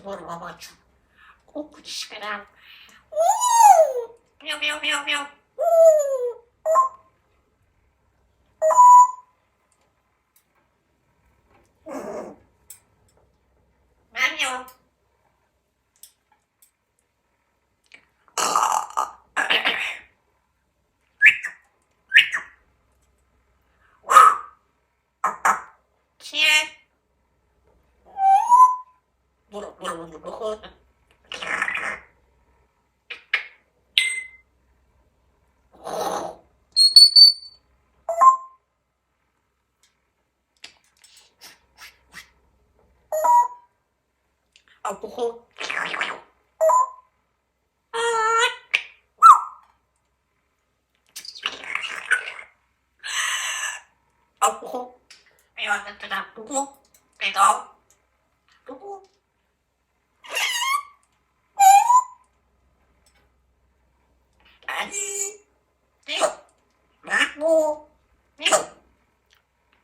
برو بابا جون. خوب گوش بدم. میو میو میو میو. من میام. چیه؟ برو برو برو بخور. آب بخور. آب بخور. یادت بدم بگو. بگو. بگو. علی. میو. محبوب. میو.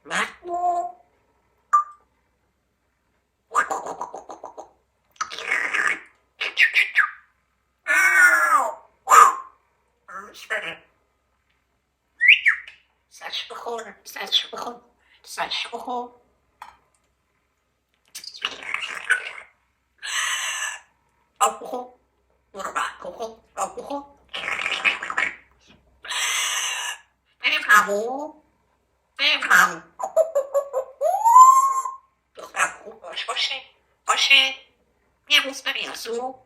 محبوب. سرش بخور. سرش بخور. سرش بخور. آب بخور. برو بخور. آب بخور. بریم همون. بریم همون. دختر خوب باشه. باشه. یه روز ببین زو.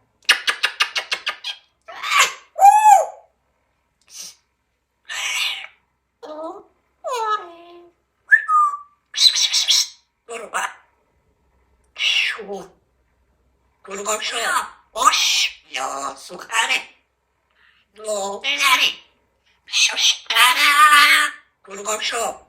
برو با شو. برو با شو. باش. یا سوخره. یا بزنه. شش برم. برو با شو.